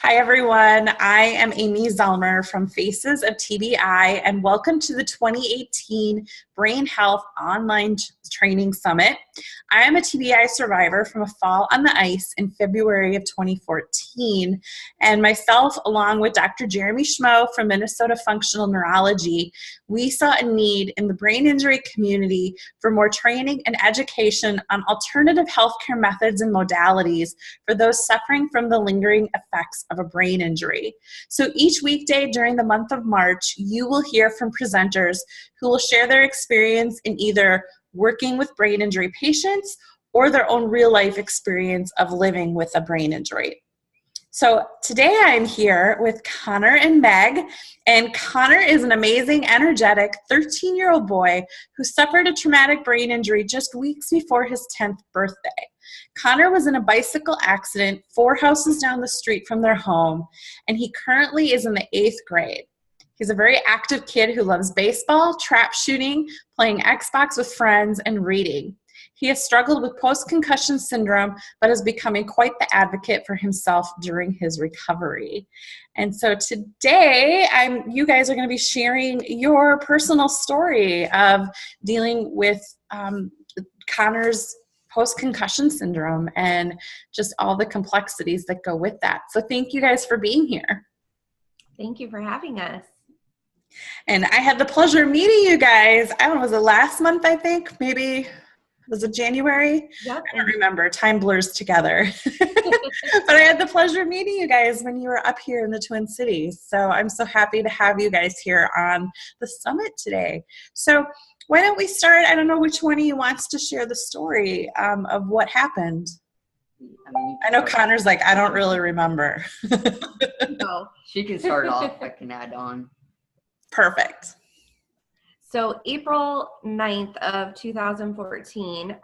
Hi, everyone. I am Amy Zellmer from Faces of TBI, and welcome to the 2018 Brain Health Online Training Summit. I am a TBI survivor from a fall on the ice in February of 2014, and myself, along with Dr. Jeremy Schmo from Minnesota Functional Neurology, we saw a need in the brain injury community for more training and education on alternative healthcare methods and modalities for those suffering from the lingering effects of a brain injury. So each weekday during the month of March, you will hear from presenters who will share their experience in either working with brain injury patients or their own real-life experience of living with a brain injury. So today I'm here with Connor and Meg, and Connor is an amazing, energetic 13-year-old boy who suffered a traumatic brain injury just weeks before his 10th birthday. Connor was in a bicycle accident 4 houses down the street from their home, and he currently is in the 8th grade. He's a very active kid who loves baseball, trap shooting, playing Xbox with friends, and reading. He has struggled with post-concussion syndrome, but is becoming quite the advocate for himself during his recovery. And so today, you guys are going to be sharing your personal story of dealing with Connor's post-concussion syndrome and just all the complexities that go with that. So thank you guys for being here. Thank you for having us. And I had the pleasure of meeting you guys. I don't know, was it last month, I think? Maybe, was it January? Yep. I don't remember. Time blurs together. But I had the pleasure of meeting you guys when you were up here in the Twin Cities. So I'm so happy to have you guys here on the summit today. So why don't we start? I don't know which one of you wants to share the story of what happened. I know Connor's like, I don't really remember. No, she can start off. I can add on. Perfect. So April 9th of 2014,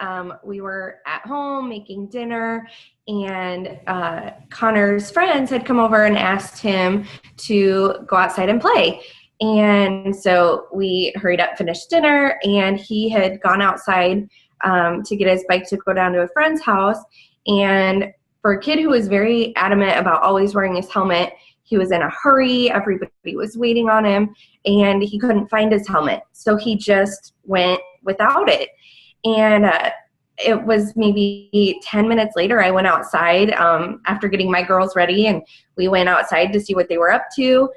we were at home making dinner, and Connor's friends had come over and asked him to go outside and play. And so we hurried up, finished dinner, and he had gone outside to get his bike to go down to a friend's house. And for a kid who was very adamant about always wearing his helmet, he was in a hurry, everybody was waiting on him, and he couldn't find his helmet. So he just went without it. And it was maybe 10 minutes later, I went outside after getting my girls ready, and we went outside to see what they were up to.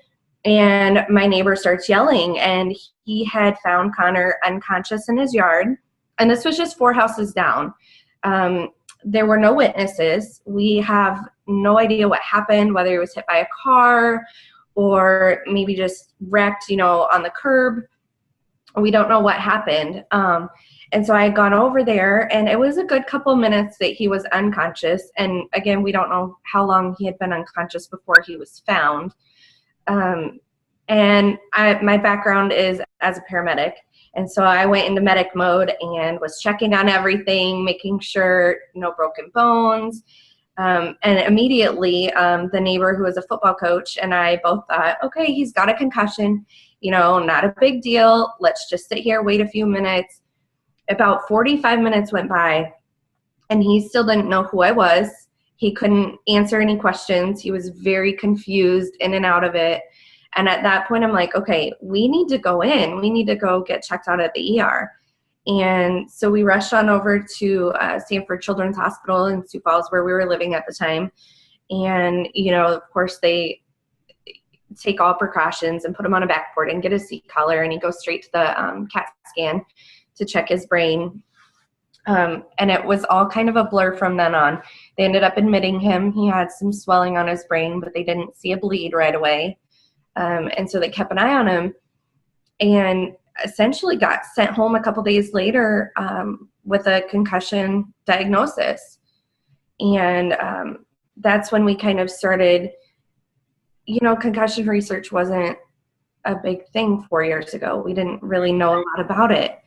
And my neighbor starts yelling, and he had found Connor unconscious in his yard. And this was just 4 houses down. There were no witnesses. We have no idea what happened, whether he was hit by a car or maybe just wrecked, on the curb. We don't know what happened. And so I had gone over there, and it was a good couple minutes that he was unconscious. And again, we don't know how long he had been unconscious before he was found. And my background is as a paramedic. And so I went into medic mode and was checking on everything, making sure no broken bones. And immediately the neighbor who was a football coach and I both thought, okay, he's got a concussion, not a big deal. Let's just sit here, wait a few minutes. About 45 minutes went by, and he still didn't know who I was. He couldn't answer any questions. He was very confused in and out of it. And at that point, I'm like, okay, we need to go in. We need to go get checked out at the ER. And so we rushed on over to Sanford Children's Hospital in Sioux Falls, where we were living at the time. And, of course, they take all precautions and put him on a backboard and get a seat collar. And he goes straight to the CAT scan to check his brain. And it was all kind of a blur from then on. They ended up admitting him. He had some swelling on his brain, but they didn't see a bleed right away. And so they kept an eye on him, and essentially got sent home a couple days later with a concussion diagnosis. And that's when we kind of started, concussion research wasn't a big thing 4 years ago. We didn't really know a lot about it.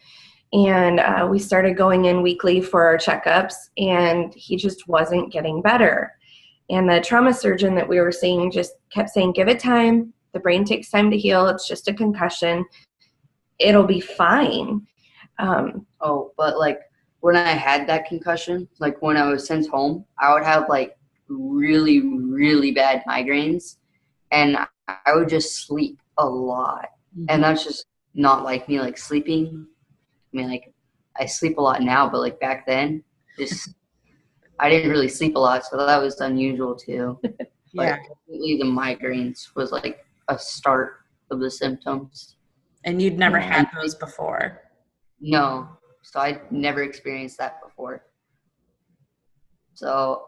And we started going in weekly for our checkups, and he just wasn't getting better. And the trauma surgeon that we were seeing just kept saying, give it time. The brain takes time to heal. It's just a concussion. It'll be fine. But when I had that concussion, when I was sent home, I would have really, really bad migraines, and I would just sleep a lot. And that's just not like me, like sleeping. I mean, like, I sleep a lot now, but like back then, just I didn't really sleep a lot, so that was unusual too. Yeah. But completely the migraines was like a start of the symptoms. And you'd never Yeah. had those before. No, so I'd never experienced that before. So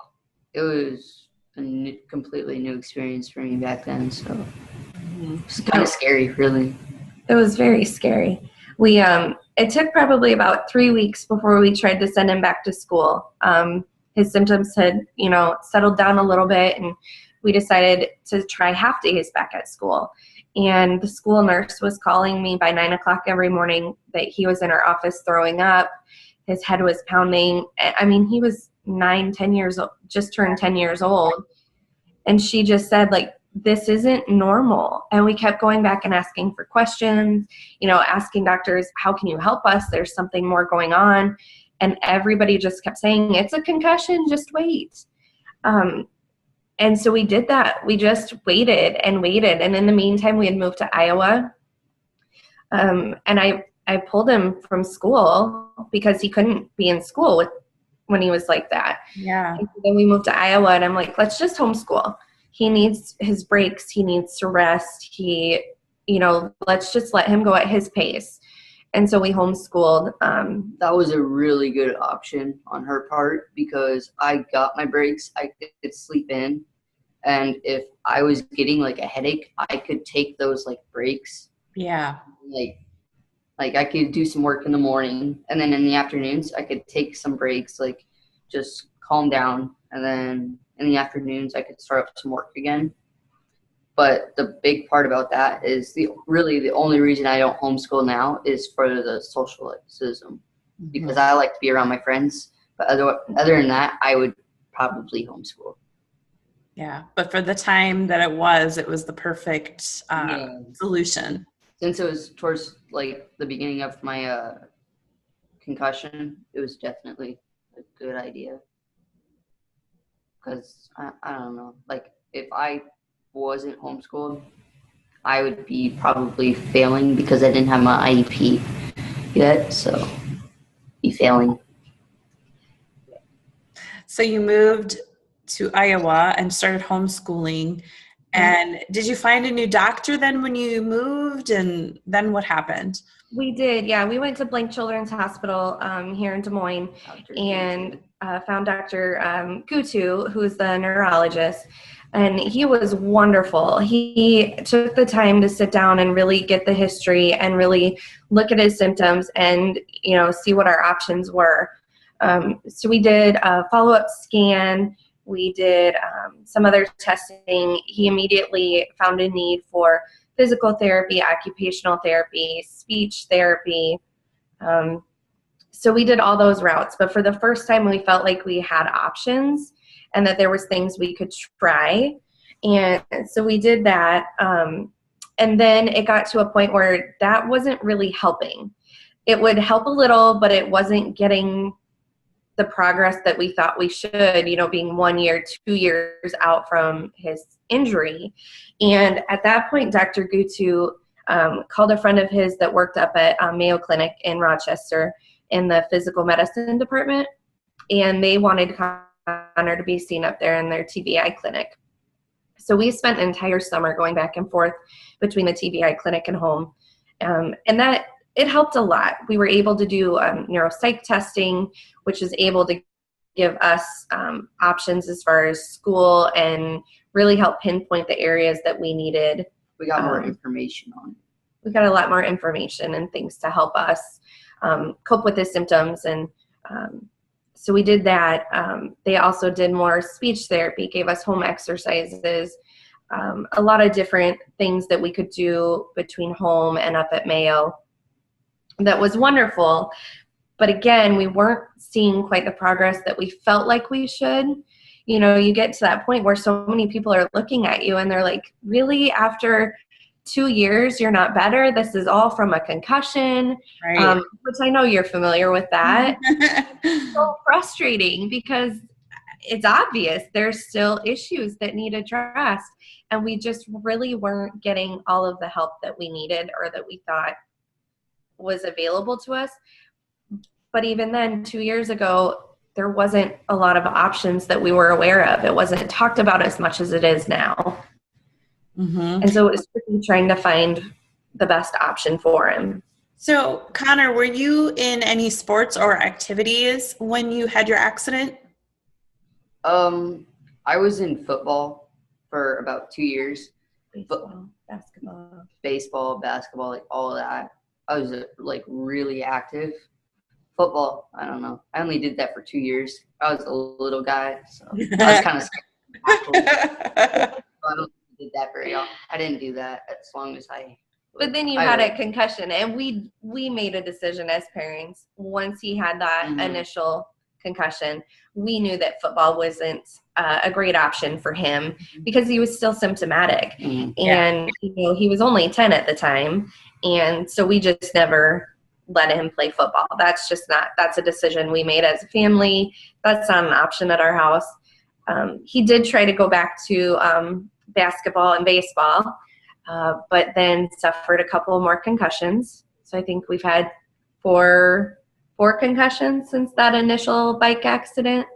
it was a completely new experience for me back then. So it's kind of scary, really. It was very scary. We it took probably about 3 weeks before we tried to send him back to school. His symptoms had, settled down a little bit, and we decided to try half days back at school. And the school nurse was calling me by 9 o'clock every morning that he was in our office throwing up. His head was pounding. I mean, he was 10 years old, just turned 10 years old. And she just said, like, this isn't normal. And we kept going back and asking for questions, asking doctors, how can you help us? There's something more going on. And everybody just kept saying, it's a concussion, just wait. And so we did that. We just waited and waited. And in the meantime, we had moved to Iowa. And I pulled him from school because he couldn't be in school when he was like that. Yeah. And then we moved to Iowa, and I'm like, let's just homeschool. He needs his breaks. He needs to rest. Let's just let him go at his pace. And so we homeschooled. That was a really good option on her part like I got my breaks. I could sleep in. And if I was getting like a headache, I could take those like breaks. Yeah. Like I could do some work in the morning, and then in the afternoons I could take some breaks, like just calm down, and then in the afternoons I could start up some work again. But the big part about that is the only reason I don't homeschool now is for the socialism, because I like to be around my friends. But other than that, I would probably homeschool. Yeah, but for the time that it was the perfect solution. Since it was towards like the beginning of my concussion, it was definitely a good idea. Because I don't know, like if I wasn't homeschooled, I would be probably failing because I didn't have my IEP yet, so be failing. So you moved to Iowa and started homeschooling. And did you find a new doctor then when you moved? And then what happened? We did, yeah. We went to Blank Children's Hospital here in Des Moines and found Dr. Gutu, who's the neurologist. And he was wonderful. He took the time to sit down and really get the history and really look at his symptoms and, see what our options were. So we did a follow-up scan. We did some other testing. He immediately found a need for physical therapy, occupational therapy, speech therapy. So we did all those routes. But for the first time, we felt like we had options and that there was things we could try. And so we did that. And then it got to a point where that wasn't really helping. It would help a little, but it wasn't getting the progress that we thought we should, being 1 year, 2 years out from his injury. And at that point, Dr. Gutu called a friend of his that worked up at Mayo Clinic in Rochester in the physical medicine department. And they wanted Connor to be seen up there in their TBI clinic. So we spent an entire summer going back and forth between the TBI clinic and home. And that it helped a lot. We were able to do neuropsych testing, which is able to give us options as far as school and really help pinpoint the areas that we needed. We got more information on it. We got a lot more information and things to help us cope with the symptoms. And so we did that. They also did more speech therapy, gave us home exercises, a lot of different things that we could do between home and up at Mayo. That was wonderful. But again, we weren't seeing quite the progress that we felt like we should. You get to that point where so many people are looking at you and they're like, really, after 2 years, you're not better? This is all from a concussion, Right. Which I know you're familiar with that. It's so frustrating because, it's obvious there's still issues that need addressed. And we just really weren't getting all of the help that we needed or that we thought was available to us. But even then, 2 years ago, there wasn't a lot of options that we were aware of. It wasn't talked about as much as it is now. Mm-hmm. And so it was really trying to find the best option for him. So, Connor, were you in any sports or activities when you had your accident? I was in football for about 2 years. Baseball, basketball. Baseball, basketball, like all of that. I was like really active. Football, I don't know. I only did that for 2 years. I was a little guy, so I was kind of scared. I don't did that very often. I didn't do that as long as I. But then you had a concussion, and we made a decision as parents. Once he had that initial concussion, we knew that football wasn't a great option for him because he was still symptomatic. And he was only 10 at the time, and so we just never let him play football. That's a decision we made as a family. That's not an option at our house. He did try to go back to basketball and baseball, but then suffered a couple more concussions. So I think we've had four concussions since that initial bike accident.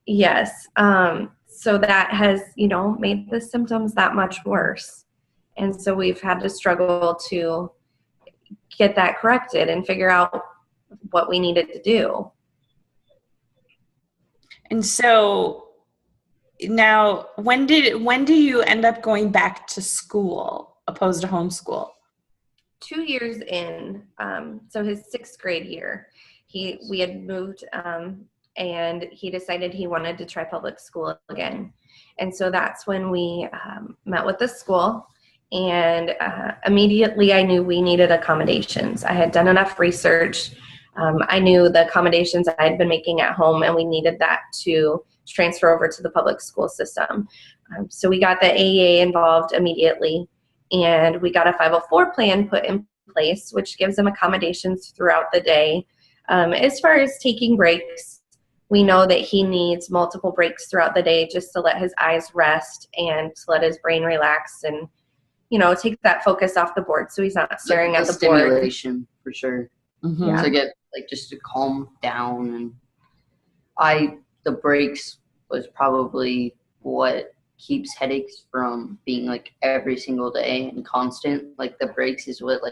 Yes. So that has, made the symptoms that much worse. And so we've had to struggle to get that corrected and figure out what we needed to do. And so now, when do you end up going back to school opposed to homeschool? 2 years in, so his 6th grade year, we had moved, and he decided he wanted to try public school again. And so that's when we met with the school, and immediately I knew we needed accommodations. I had done enough research. I knew the accommodations I had been making at home, and we needed that to transfer over to the public school system. So we got the AEA involved immediately, and we got a 504 plan put in place, which gives him accommodations throughout the day. As far as taking breaks, we know that he needs multiple breaks throughout the day just to let his eyes rest and to let his brain relax and, take that focus off the board so he's not staring at the board. Stimulation, for sure. Mm-hmm. To get, just to calm down. And the breaks was probably what keeps headaches from being, every single day and constant. The breaks is what,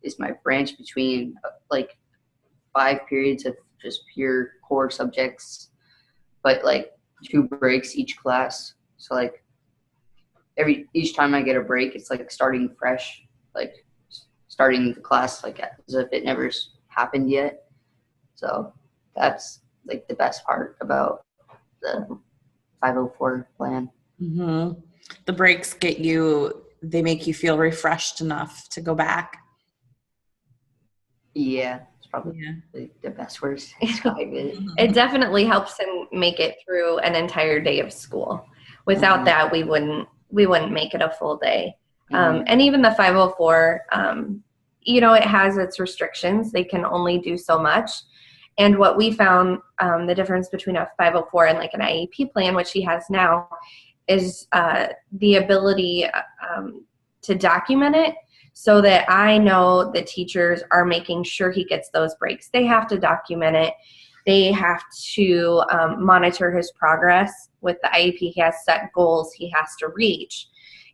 is my branch between, 5 periods of just pure core subjects, but, 2 breaks each class. So, each time I get a break, it's starting fresh, starting the class as if it never happened yet. So that's the best part about the 504 plan. Mm-hmm. The breaks they make you feel refreshed enough to go back. Yeah, it's probably the best word to describe it. It definitely helps him make it through an entire day of school. Without that, we wouldn't make it a full day. And even the 504, it has its restrictions. They can only do so much. And what we found, the difference between a 504 and an IEP plan, which he has now, is the ability to document it so that I know the teachers are making sure he gets those breaks. They have to document it. They have to monitor his progress with the IEP. He has set goals he has to reach.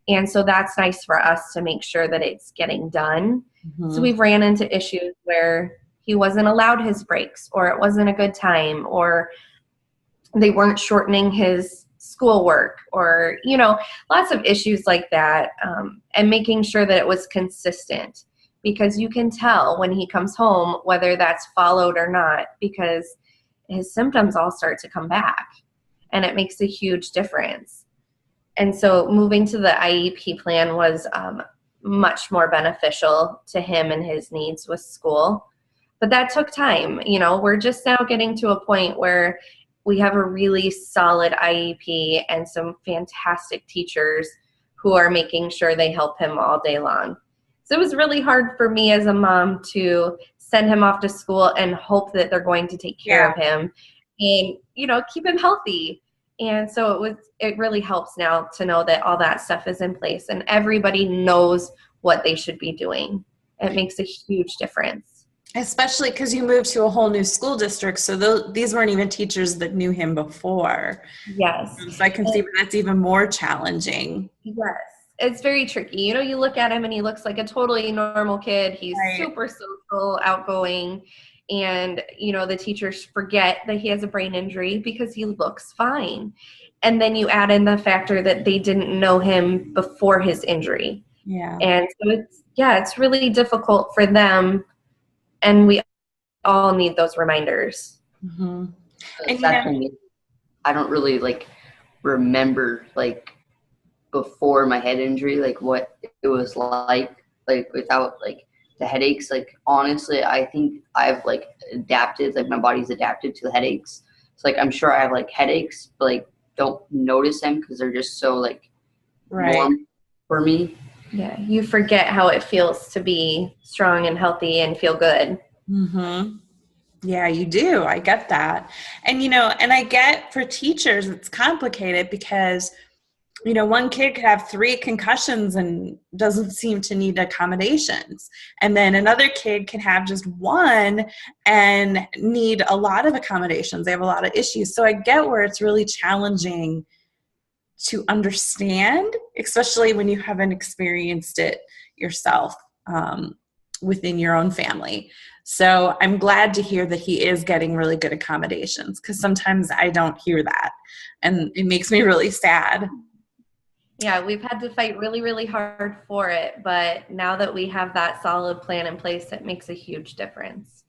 And so that's nice for us to make sure that it's getting done. Mm-hmm. So we've ran into issues where he wasn't allowed his breaks, or it wasn't a good time, or they weren't shortening his schoolwork, or, lots of issues like that. And making sure that it was consistent, because you can tell when he comes home whether that's followed or not, because his symptoms all start to come back, and it makes a huge difference. And so moving to the IEP plan was much more beneficial to him and his needs with school. But that took time. We're just now getting to a point where we have a really solid IEP and some fantastic teachers who are making sure they help him all day long. So it was really hard for me as a mom to send him off to school and hope that they're going to take care of him, and, keep him healthy. And so it really helps now to know that all that stuff is in place and everybody knows what they should be doing. It makes a huge difference. Especially because you moved to a whole new school district. So these weren't even teachers that knew him before. Yes. So I can see that's even more challenging. Yes. It's very tricky. You look at him and he looks like a totally normal kid. He's super social, outgoing. And, the teachers forget that he has a brain injury because he looks fine. And then you add in the factor that they didn't know him before his injury. Yeah. And so it's really difficult for them. And we all need those reminders. Mm-hmm. And I don't really remember before my head injury, what it was like without the headaches. Honestly, I think I've adapted, my body's adapted to the headaches. So I'm sure I have headaches, but don't notice them because they're just so norm for me. Yeah, you forget how it feels to be strong and healthy and feel good. Mm-hmm. Yeah, you do. I get that. And, and I get for teachers, it's complicated because, one kid could have 3 concussions and doesn't seem to need accommodations. And then another kid can have just 1 and need a lot of accommodations. They have a lot of issues. So I get where it's really challenging to understand, especially when you haven't experienced it yourself within your own family. So I'm glad to hear that he is getting really good accommodations because sometimes I don't hear that and it makes me really sad. Yeah, we've had to fight really, really hard for it. But now that we have that solid plan in place, it makes a huge difference.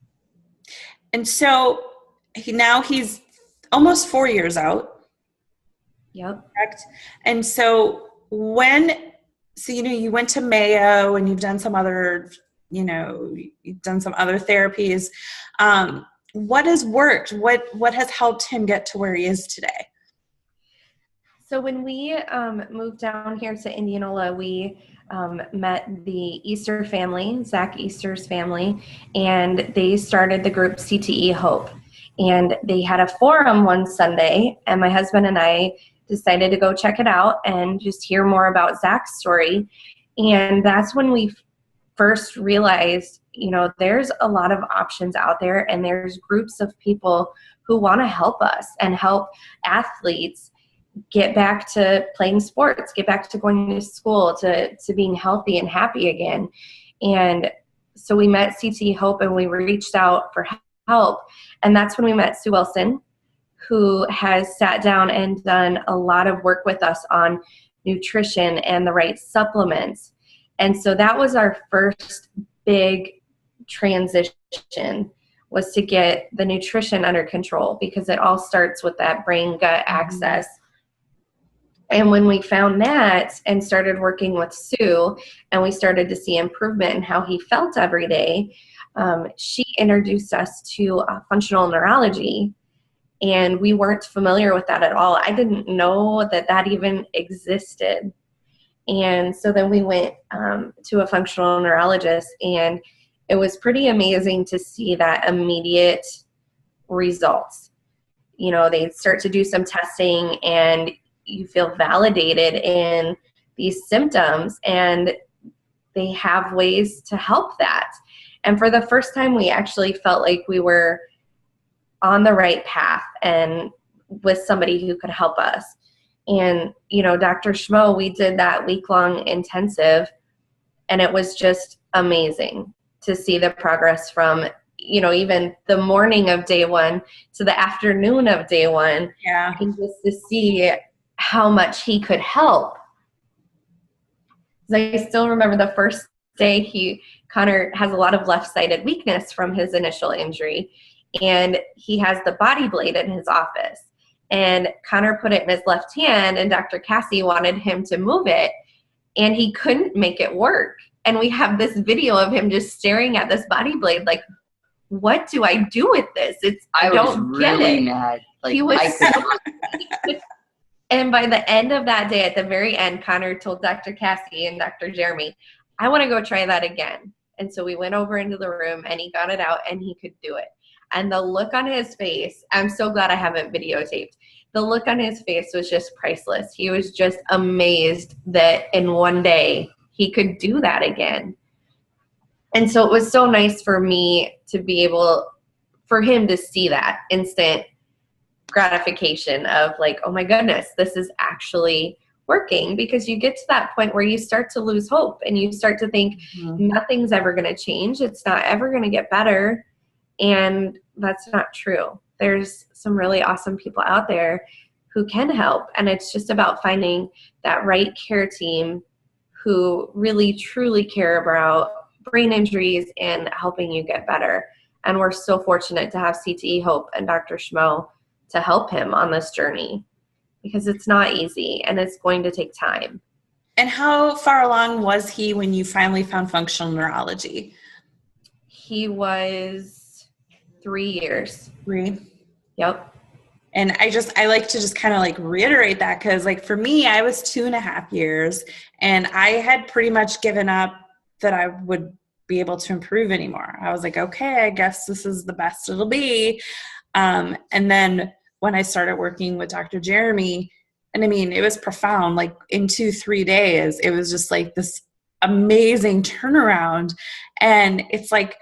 And so now he's almost 4 years out. Yep. Correct. And so you went to Mayo and you've done some other, you've done some other therapies. What has worked? What has helped him get to where he is today? So when we moved down here to Indianola, we met the Easter family, Zach Easter's family, and they started the group CTE Hope. And they had a forum one Sunday, and my husband and I decided to go check it out and just hear more about Zach's story. And that's when we first realized, there's a lot of options out there, and there's groups of people who want to help us and help athletes get back to playing sports, get back to going to school, to being healthy and happy again. And so we met CTE Hope and we reached out for help. And that's when we met Sue Wilson, who has sat down and done a lot of work with us on nutrition and the right supplements. And so that was our first big transition, was to get the nutrition under control, because it all starts with that brain-gut access. And when we found that and started working with Sue, and we started to see improvement in how he felt every day, she introduced us to functional neurology. And we weren't familiar with that at all. I didn't know that even existed. And so then we went to a functional neurologist, and it was pretty amazing to see that immediate results. They start to do some testing and you feel validated in these symptoms, and they have ways to help that. And for the first time, we actually felt like we were on the right path and with somebody who could help us. And, Dr. Schmo, we did that week-long intensive, and it was just amazing to see the progress from, even the morning of day 1 to the afternoon of day 1. Yeah. And just to see how much he could help. I still remember the first day Connor has a lot of left-sided weakness from his initial injury, and he has the body blade in his office. And Connor put it in his left hand, and Dr. Cassie wanted him to move it, and he couldn't make it work. And we have this video of him just staring at this body blade like, what do I do with this? I don't get really it. Mad. He was And by the end of that day, at the very end, Connor told Dr. Cassie and Dr. Jeremy, I want to go try that again. And so we went over into the room, and he got it out, and he could do it. And the look on his face, I'm so glad I have it videotaped. The look on his face was just priceless. He was just amazed that in one day he could do that again. And so it was so nice for me to be able, for him to see that instant gratification of like, oh my goodness, this is actually working, because you get to that point where you start to lose hope and you start to think nothing's ever going to change. It's not ever going to get better. And that's not true. There's some really awesome people out there who can help. And it's just about finding that right care team who really truly care about brain injuries and helping you get better. And we're so fortunate to have CTE Hope and Dr. Schmo to help him on this journey, because it's not easy and it's going to take time. And how far along was he when you finally found functional neurology? He was 3 years. 3. Yep. And I like to just kind of like reiterate that, because like for me, I was 2.5 years and I had pretty much given up that I would be able to improve anymore. I was like, okay, I guess this is the best it'll be. And then when I started working with Dr. Jeremy, and I mean, it was profound. Like in 2-3 days, it was just like this amazing turnaround. And it's like,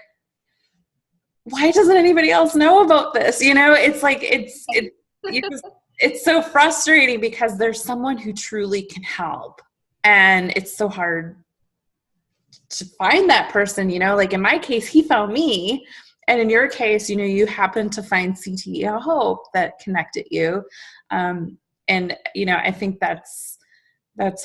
why doesn't anybody else know about this? You know, it's like, it's so frustrating because there's someone who truly can help. And it's so hard to find that person, you know, like in my case, he found me. And in your case, you know, you happened to find CTE Hope that connected you. And, you know, I think that's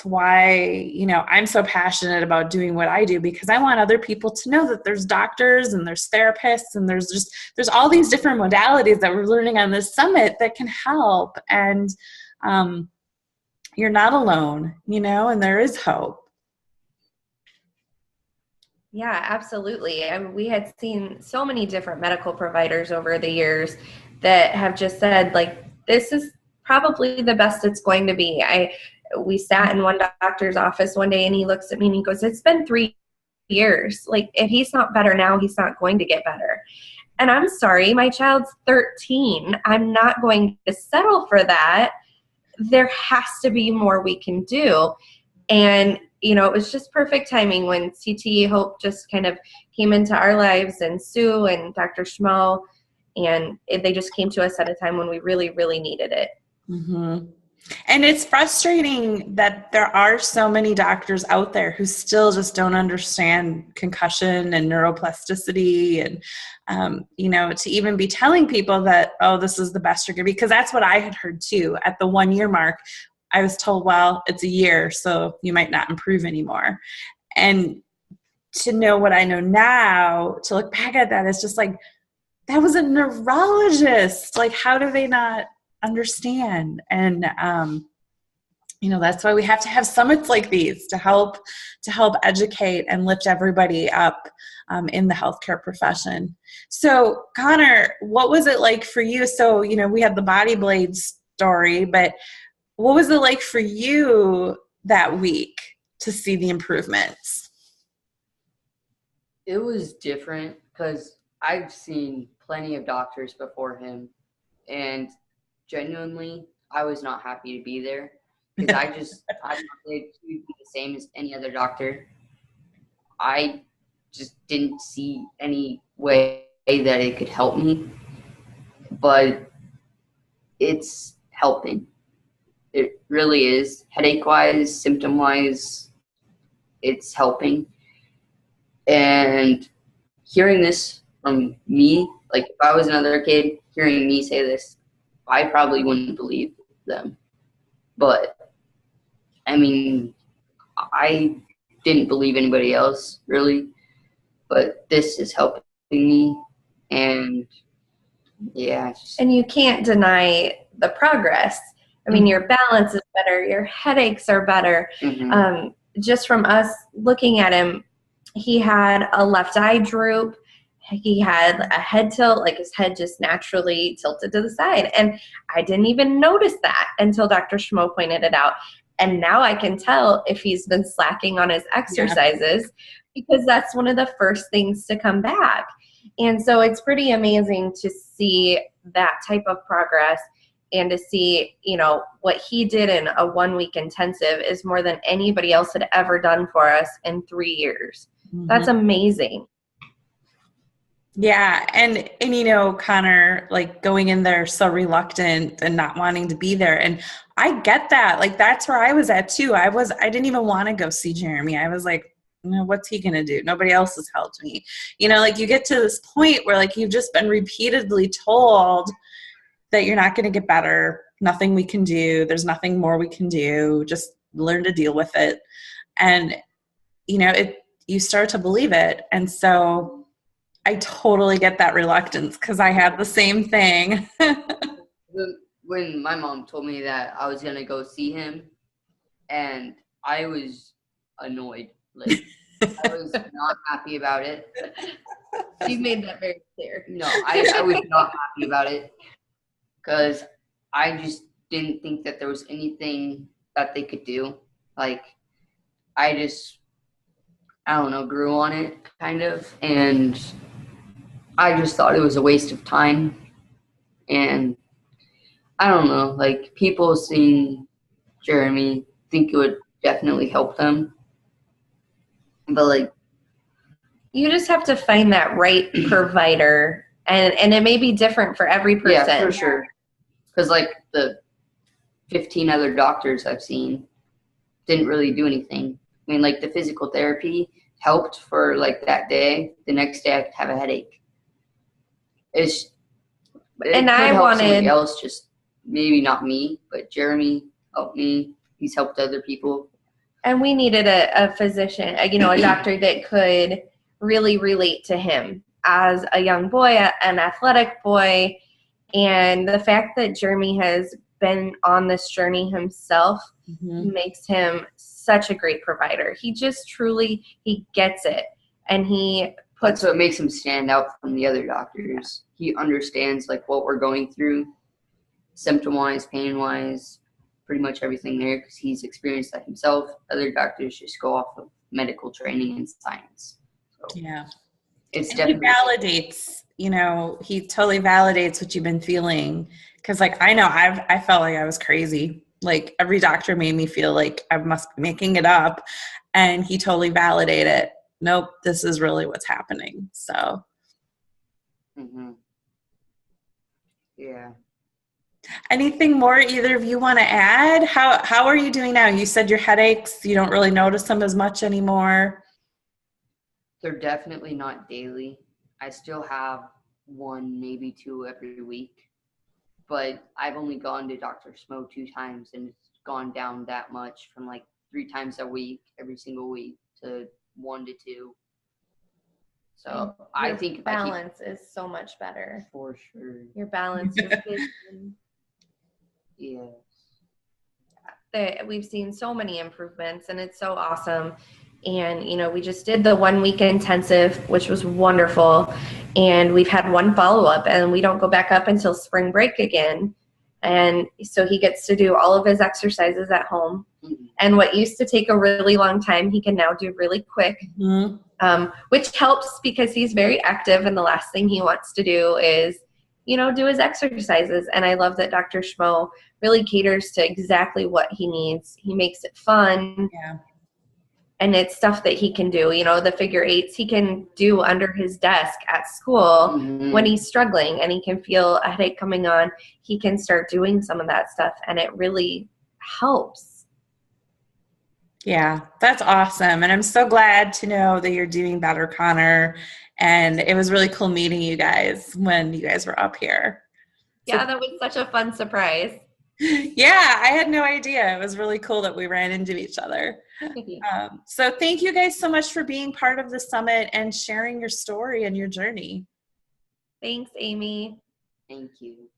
why, you know, I'm so passionate about doing what I do, because I want other people to know that there's doctors and there's therapists and there's all these different modalities that we're learning on this summit that can help. And you're not alone, you know, and there is hope. Yeah, absolutely. I mean, we had seen so many different medical providers over the years that have just said, like, this is probably the best it's going to be. We sat in one doctor's office one day and he looks at me and he goes, it's been 3 years. Like, if he's not better now, he's not going to get better. And I'm sorry, my child's 13. I'm not going to settle for that. There has to be more we can do. And you know, it was just perfect timing when CTE Hope just kind of came into our lives, and Sue and Dr. Schmo, and they just came to us at a time when we really, really needed it. Mm-hmm. And it's frustrating that there are so many doctors out there who still just don't understand concussion and neuroplasticity, and, you know, to even be telling people that, oh, this is the best you're going to be, because that's what I had heard too. At the 1 year mark, I was told, well, it's a year, so you might not improve anymore. And to know what I know now, to look back at that, it's just like, that was a neurologist. Like, how do they not understand? And, you know, that's why we have to have summits like these to help educate and lift everybody up in the healthcare profession. So, Connor, what was it like for you? So, you know, we had the Body Blades story, but what was it like for you that week to see the improvements? It was different because I've seen plenty of doctors before him, and genuinely, I was not happy to be there because I thought they'd be the same as any other doctor. I just didn't see any way that it could help me, but it's helping. It really is. Headache-wise, symptom-wise, it's helping. And hearing this from me, like if I was another kid, hearing me say this, I probably wouldn't believe them. But, I mean, I didn't believe anybody else, really. But this is helping me. And, yeah. And you can't deny the progress. I mean, your balance is better. Your headaches are better. Mm-hmm. Just from us looking at him, he had a left eye droop. He had a head tilt, like his head just naturally tilted to the side. And I didn't even notice that until Dr. Schmo pointed it out. And now I can tell if he's been slacking on his exercises because that's one of the first things to come back. And so it's pretty amazing to see that type of progress, and to see, you know, what he did in a 1-week intensive is more than anybody else had ever done for us in 3 years. Mm-hmm. That's amazing. Yeah. And, you know, Connor, like going in there so reluctant and not wanting to be there. And I get that. Like, that's where I was at too. I didn't even want to go see Jeremy. I was like, you know, what's he going to do? Nobody else has helped me. You know, like you get to this point where like you've just been repeatedly told that you're not going to get better. Nothing we can do. There's nothing more we can do. Just learn to deal with it. And, you know, you start to believe it. And so I totally get that reluctance because I had the same thing. When my mom told me that I was going to go see him, and I was annoyed. Like, I was not happy about it. She made that very clear. No, I was not happy about it because I just didn't think that there was anything that they could do. Like, I don't know, grew on it kind of, and I just thought it was a waste of time. And I don't know, like, people seeing Jeremy think it would definitely help them. But, like, you just have to find that right provider, and it may be different for every person. Yeah, for sure. Because, like, the 15 other doctors I've seen didn't really do anything. I mean, like, the physical therapy helped for, like, that day. The next day I could have a headache. And I wanted somebody else, just maybe not me, but Jeremy helped me. He's helped other people. And we needed a physician, you know, a doctor that could really relate to him as a young boy, an athletic boy. And the fact that Jeremy has been on this journey himself makes him such a great provider. He just truly, he gets it. And he puts... That's what makes him stand out from the other doctors. He understands, like, what we're going through, symptom-wise, pain-wise, pretty much everything there, because he's experienced that himself. Other doctors just go off of medical training and science. So yeah. It's and definitely... he validates, you know, he totally validates what you've been feeling. Because, like, I know I felt like I was crazy. Like, every doctor made me feel like I must be making it up. And he totally validated it. Nope, this is really what's happening. So. Yeah. Anything more either of you want to add? How are you doing now? You said your headaches, you don't really notice them as much anymore. They're definitely not daily. I still have 1, maybe 2 every week. But I've only gone to Dr. Smo 2 times, and it's gone down that much from like 3 times a week, every single week, to 1 to 2. So I think balance is so much better. For sure. Your balance is good. Yes. We've seen so many improvements, and it's so awesome. And, you know, we just did the 1-week intensive, which was wonderful. And we've had 1 follow-up, and we don't go back up until spring break again. And so he gets to do all of his exercises at home. And what used to take a really long time, he can now do really quick, which helps because he's very active. And the last thing he wants to do is, you know, do his exercises. And I love that Dr. Schmo really caters to exactly what he needs. He makes it fun. Yeah. And it's stuff that he can do. You know, the figure 8s he can do under his desk at school when he's struggling and he can feel a headache coming on. He can start doing some of that stuff, and it really helps. Yeah, that's awesome. And I'm so glad to know that you're doing better, Connor. And it was really cool meeting you guys when you guys were up here. Yeah, that was such a fun surprise. Yeah, I had no idea. It was really cool that we ran into each other. So thank you guys so much for being part of the summit and sharing your story and your journey. Thanks, Amy. Thank you.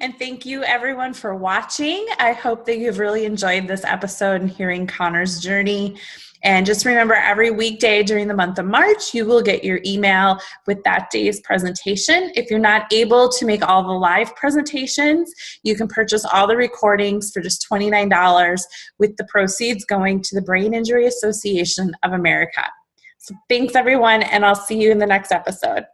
And thank you everyone for watching. I hope that you've really enjoyed this episode and hearing Connor's journey. And just remember, every weekday during the month of March, you will get your email with that day's presentation. If you're not able to make all the live presentations, you can purchase all the recordings for just $29 with the proceeds going to the Brain Injury Association of America. So thanks everyone, and I'll see you in the next episode.